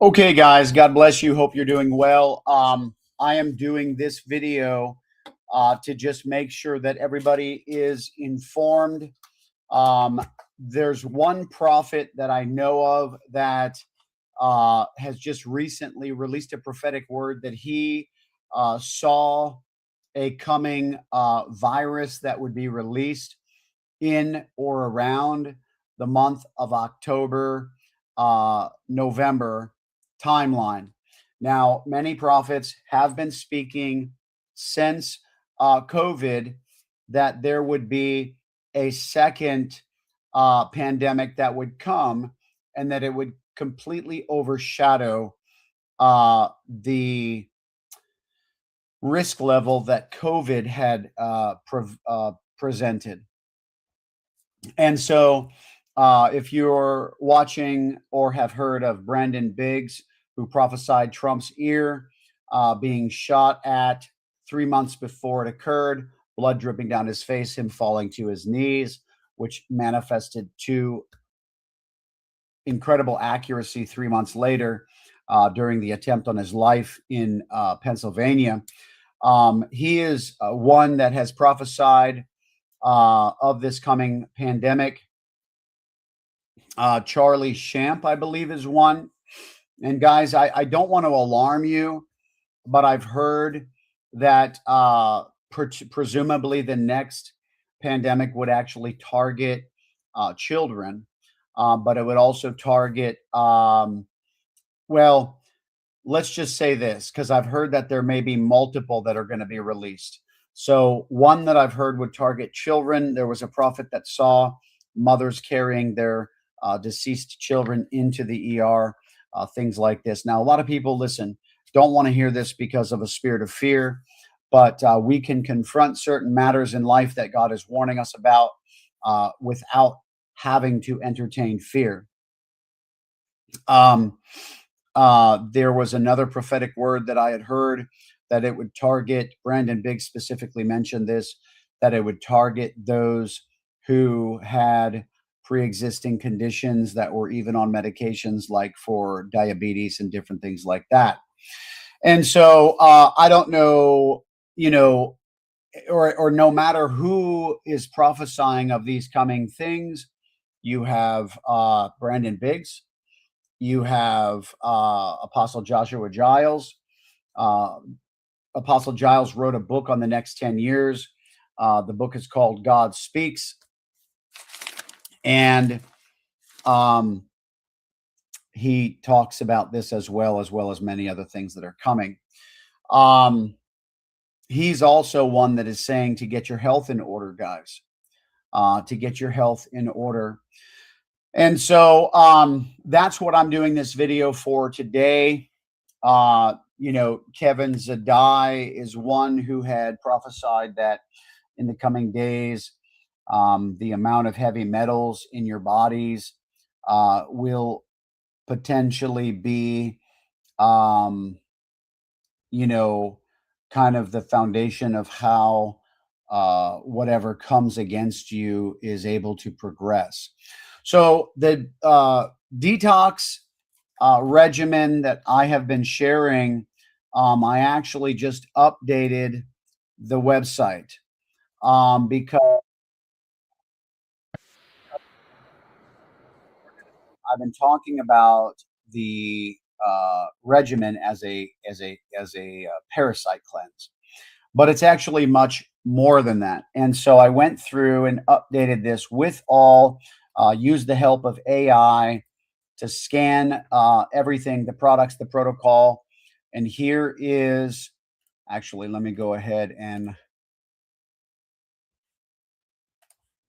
Okay, guys, God bless you. Hope you're doing well. I am doing this video to just make sure that everybody is informed. There's one prophet that I know of that has just recently released a prophetic word that he saw a coming virus that would be released in or around the month of October, November timeline. Now, many prophets have been speaking since COVID that there would be a second pandemic that would come and that it would completely overshadow the risk level that COVID had presented. And so, if you're watching or have heard of Brandon Biggs, who prophesied Trump's ear being shot at 3 months before it occurred, blood dripping down his face, him falling to his knees, which manifested to incredible accuracy 3 months later during the attempt on his life in Pennsylvania. He is one that has prophesied of this coming pandemic. Charlie Shamp, I believe, is one. And guys, I don't want to alarm you, but I've heard that presumably the next pandemic would actually target children, but it would also target, well, let's just say this, because I've heard that there may be multiple that are going to be released. So one that I've heard would target children. There was a prophet that saw mothers carrying their deceased children into the ER, things like this. Now, a lot of people, listen, don't want to hear this because of a spirit of fear, but we can confront certain matters in life that God is warning us about without having to entertain fear. There was another prophetic word that I had heard that it would target, Brandon Biggs specifically mentioned this, that it would target those who had pre-existing conditions that were even on medications like for diabetes and different things like that. And so I don't know, or no matter who is prophesying of these coming things, you have Brandon Biggs, you have Apostle Joshua Giles. Apostle Giles wrote a book on the next 10 years. The book is called God Speaks. And he talks about this as well as many other things that are coming. He's also one that is saying to get your health in order, guys, to get your health in order. And so that's what I'm doing this video for today. Kevin Zadai is one who had prophesied that in the coming days, the amount of heavy metals in your bodies will potentially be, kind of the foundation of how whatever comes against you is able to progress. So the detox regimen that I have been sharing, I actually just updated the website because I've been talking about the regimen as a parasite cleanse, but it's actually much more than that. And so I went through and updated this with all, used the help of AI to scan everything, the products, the protocol. And here is, actually, let me go ahead and,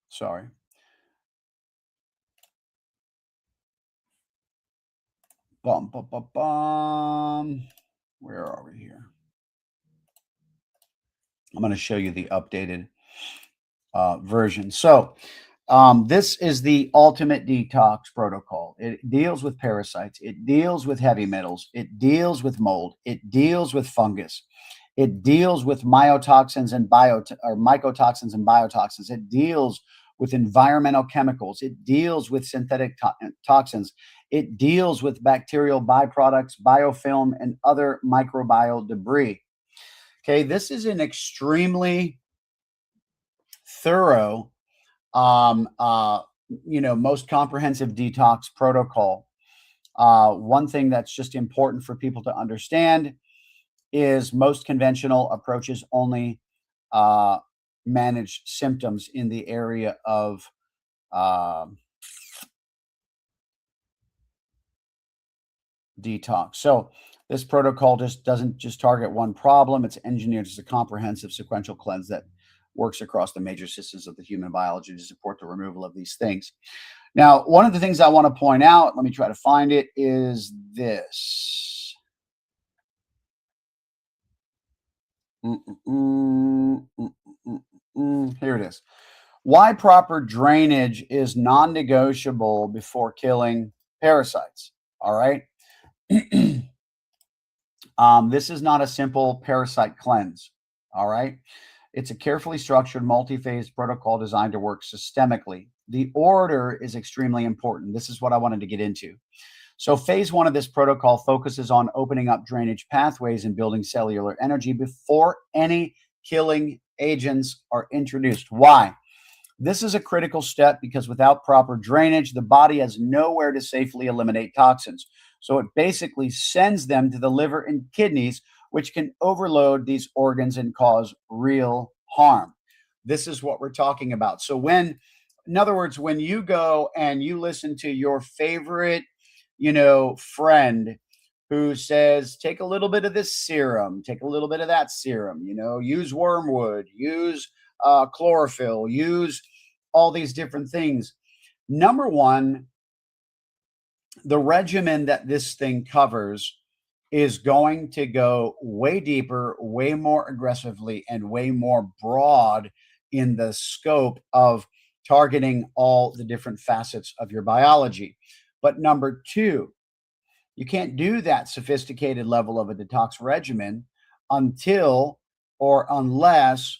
sorry. Bum, bum, bum, bum. Where are we here? I'm going to show you the updated version. So this is the ultimate detox protocol. It deals with parasites. It deals with heavy metals. It deals with mold. It deals with fungus. It deals with mycotoxins and biotoxins. It deals with environmental chemicals. It deals with synthetic toxins. It deals with bacterial byproducts, biofilm, and other microbial debris. Okay, this is an extremely thorough, um, uh, most comprehensive detox protocol. One thing that's just important for people to understand is most conventional approaches only uh, manage symptoms in the area of detox. So this protocol just doesn't just target one problem. It's engineered as a comprehensive sequential cleanse that works across the major systems of the human biology to support the removal of these things. Now, one of the things I want to point out, let me try to find it, is this. Here it is. Why proper drainage is non-negotiable before killing parasites. All right. This is not a simple parasite cleanse. All right. It's a carefully structured, multi-phase protocol designed to work systemically. The order is extremely important. This is what I wanted to get into. So phase one of this protocol focuses on opening up drainage pathways and building cellular energy before any killing agents are introduced. Why? This is a critical step because without proper drainage, the body has nowhere to safely eliminate toxins. So it basically sends them to the liver and kidneys, which can overload these organs and cause real harm. This is what we're talking about. So in other words, when you go and you listen to your favorite, friend who says, take a little bit of this serum, take a little bit of that serum, use wormwood, use chlorophyll, use all these different things. Number one, the regimen that this thing covers is going to go way deeper, way more aggressively, and way more broad in the scope of targeting all the different facets of your biology. But number two, you can't do that sophisticated level of a detox regimen until or unless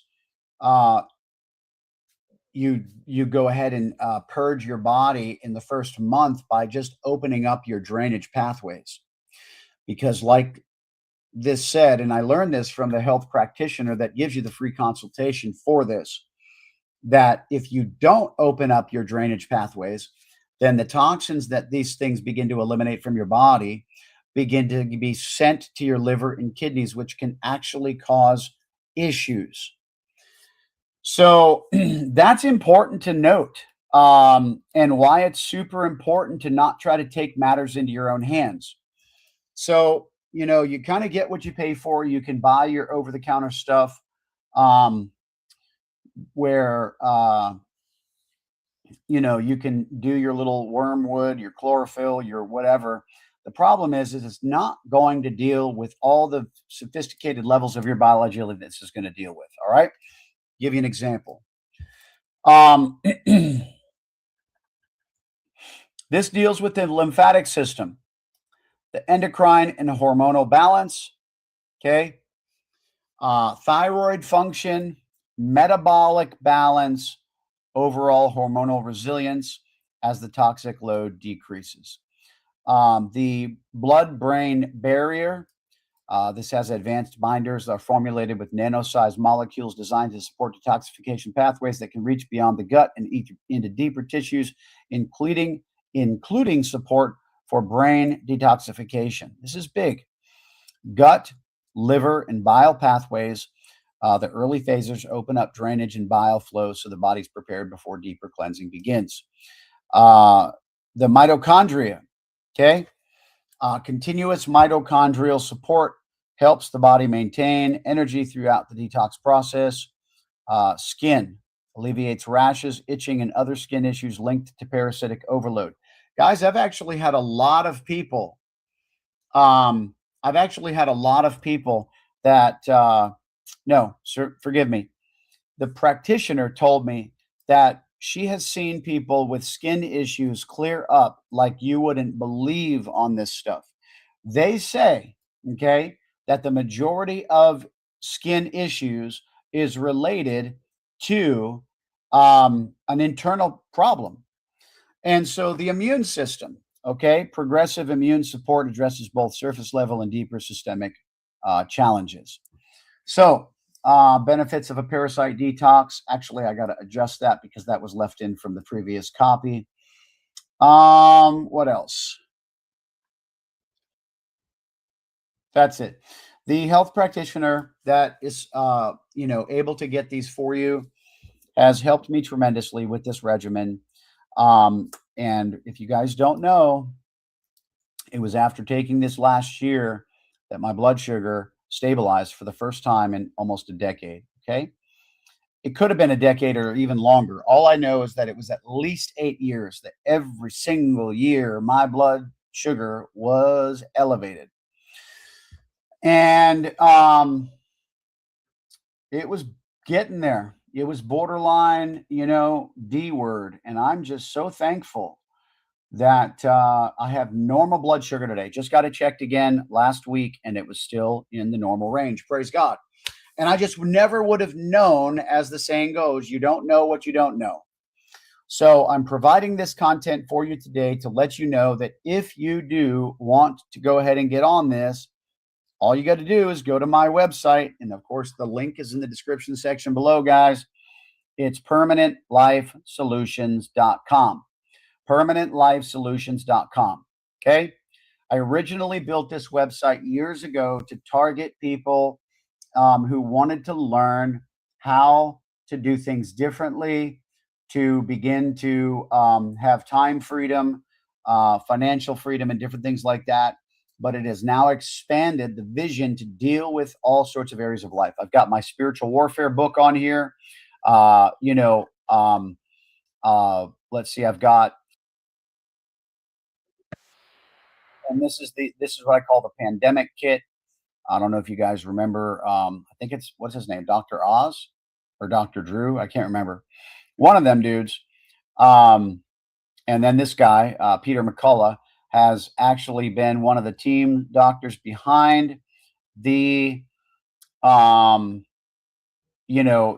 you go ahead and purge your body in the first month by just opening up your drainage pathways. Because like this said, and I learned this from the health practitioner that gives you the free consultation for this, that if you don't open up your drainage pathways, then the toxins that these things begin to eliminate from your body begin to be sent to your liver and kidneys, which can actually cause issues. So that's important to note, and why it's super important to not try to take matters into your own hands. So, you kind of get what you pay for. You can buy your over-the-counter stuff where you can do your little wormwood, your chlorophyll, your whatever. The problem is it's not going to deal with all the sophisticated levels of your biology that this is going to deal with. All right. Give you an example. This deals with the lymphatic system, the endocrine and hormonal balance. Okay. Thyroid function, metabolic balance, overall hormonal resilience as the toxic load decreases. The blood-brain barrier, this has advanced binders that are formulated with nano-sized molecules designed to support detoxification pathways that can reach beyond the gut and into deeper tissues, including support for brain detoxification. This is big. Gut, liver, and bile pathways. The early phases open up drainage and bile flow so the body's prepared before deeper cleansing begins. The mitochondria, okay? Continuous mitochondrial support helps the body maintain energy throughout the detox process. Skin alleviates rashes, itching, and other skin issues linked to parasitic overload. Guys, I've actually had a lot of people. That no, sir, forgive me. The practitioner told me that she has seen people with skin issues clear up like you wouldn't believe on this stuff. They say, okay, that the majority of skin issues is related to an internal problem. And so the immune system, okay, progressive immune support addresses both surface level and deeper systemic challenges. So, benefits of a parasite detox. Actually, I got to adjust that because that was left in from the previous copy. What else? That's it. The health practitioner that is, able to get these for you has helped me tremendously with this regimen. And if you guys don't know, it was after taking this last year that my blood sugar stabilized for the first time in almost a decade. Okay. It could have been a decade or even longer. All I know is that it was at least 8 years that every single year my blood sugar was elevated. And it was getting there. It was borderline, D word. And I'm just so thankful that I have normal blood sugar today. Just got it checked again last week, and it was still in the normal range. Praise God. And I just never would have known, as the saying goes, you don't know what you don't know. So I'm providing this content for you today to let you know that if you do want to go ahead and get on this, all you got to do is go to my website. And of course, the link is in the description section below, guys. It's permanentlifesolutions.com. permanentlifesolutions.com. Okay. I originally built this website years ago to target people who wanted to learn how to do things differently, to begin to have time freedom, financial freedom, and different things like that. But it has now expanded the vision to deal with all sorts of areas of life. I've got my spiritual warfare book on here. Let's see, I've got, and this is what I call the pandemic kit. I don't know if you guys remember. I think it's, what's his name, Dr. Oz or Dr. Drew. I can't remember. One of them dudes. And then this guy, Peter McCullough, has actually been one of the team doctors behind the, the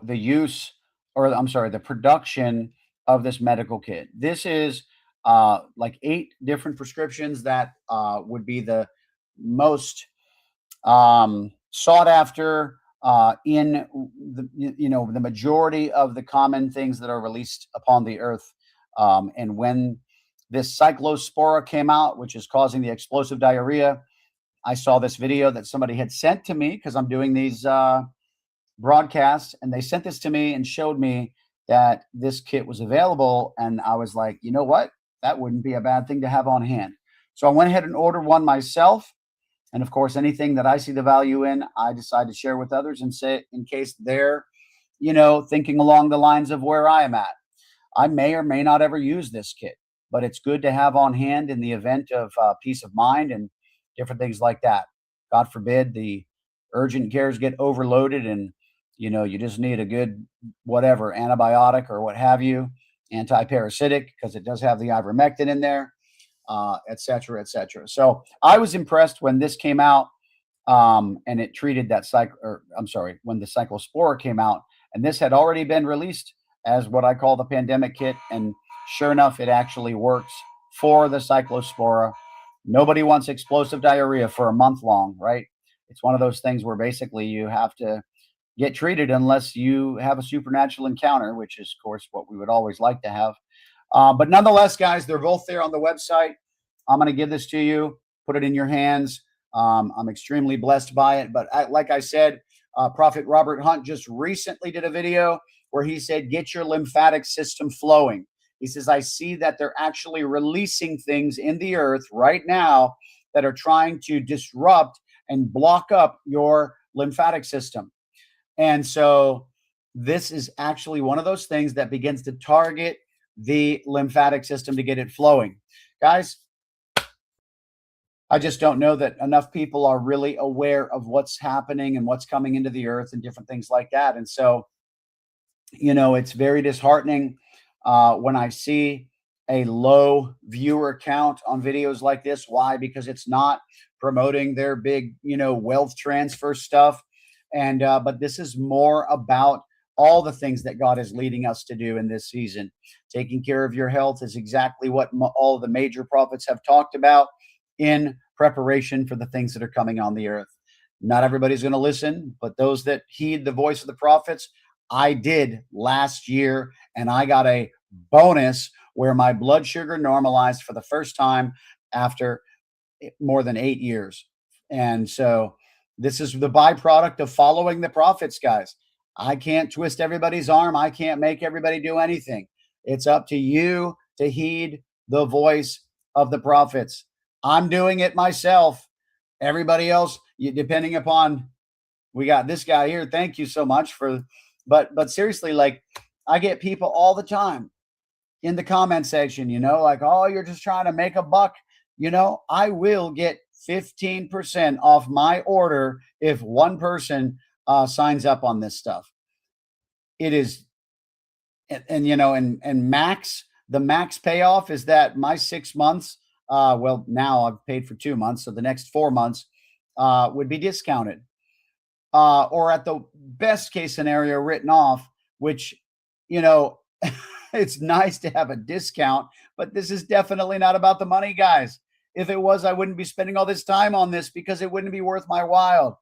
use, or I'm sorry, the production of this medical kit. This is like 8 different prescriptions that would be the most sought after in the majority of the common things that are released upon the earth. And when this cyclospora came out, which is causing the explosive diarrhea, I saw this video that somebody had sent to me because I'm doing these broadcasts, and they sent this to me and showed me that this kit was available. And I was like, you know what? That wouldn't be a bad thing to have on hand. So I went ahead and ordered one myself. And of course, anything that I see the value in, I decide to share with others and say, in case they're, thinking along the lines of where I am at. I may or may not ever use this kit, but it's good to have on hand in the event of peace of mind and different things like that. God forbid the urgent cares get overloaded and, you just need a good, whatever, antibiotic or what have you, anti-parasitic, because it does have the ivermectin in there. Et cetera, et cetera. So I was impressed when this came out, and it treated that when the cyclospora came out, and this had already been released as what I call the pandemic kit. And sure enough, it actually works for the cyclospora. Nobody wants explosive diarrhea for a month long, right? It's one of those things where basically you have to get treated unless you have a supernatural encounter, which is, of course, what we would always like to have. But nonetheless, guys, they're both there on the website. I'm going to give this to you, put it in your hands. I'm extremely blessed by it. But like I said, Prophet Robert Hunt just recently did a video where he said, get your lymphatic system flowing. He says, I see that they're actually releasing things in the earth right now that are trying to disrupt and block up your lymphatic system. And so this is actually one of those things that begins to target the lymphatic system to get it flowing. Guys, I just don't know that enough people are really aware of what's happening and what's coming into the earth and different things like that. And so, it's very disheartening when I see a low viewer count on videos like this. Why? Because it's not promoting their big, wealth transfer stuff. And but this is more about all the things that God is leading us to do in this season. Taking care of your health is exactly what all the major prophets have talked about in preparation for the things that are coming on the earth. Not everybody's going to listen, but those that heed the voice of the prophets, I did last year, and I got a bonus where my blood sugar normalized for the first time after more than 8 years. And so this is the byproduct of following the prophets, guys. I can't twist everybody's arm. I can't make everybody do anything. It's up to you to heed the voice of the prophets. I'm doing it myself. Everybody else, depending upon, we got this guy here. Thank you so much for, but seriously, like, I get people all the time in the comment section, like, oh, you're just trying to make a buck. I will get 15% off my order if one person signs up on this stuff. It is, and max, the max payoff is that my 6 months, well, now I've paid for 2 months, so the next 4 months would be discounted, or at the best case scenario written off, which, it's nice to have a discount, but this is definitely not about the money, guys. If it was, I wouldn't be spending all this time on this because it wouldn't be worth my while.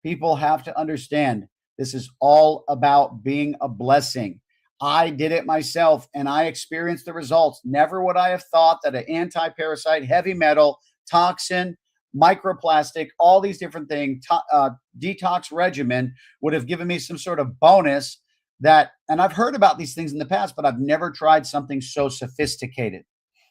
People have to understand this is all about being a blessing. I did it myself and I experienced the results. Never would I have thought that an anti-parasite, heavy metal, toxin, microplastic, all these different things, detox regimen would have given me some sort of bonus that, and I've heard about these things in the past, but I've never tried something so sophisticated.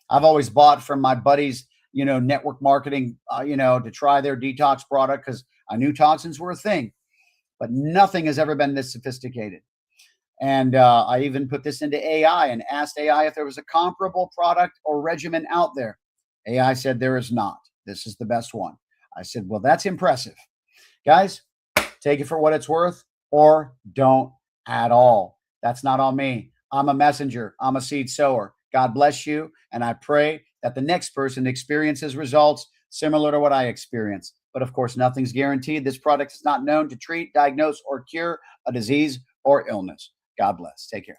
I've always bought from my buddies, network marketing, to try their detox product because I knew toxins were a thing, but nothing has ever been this sophisticated. And I even put this into AI and asked AI if there was a comparable product or regimen out there. AI said there is not. This is the best one. I said, well, that's impressive. Guys, take it for what it's worth or don't at all. That's not on me. I'm a messenger. I'm a seed sower. God bless you. And I pray that the next person experiences results similar to what I experienced. But of course, nothing's guaranteed. This product is not known to treat, diagnose, or cure a disease or illness. God bless. Take care.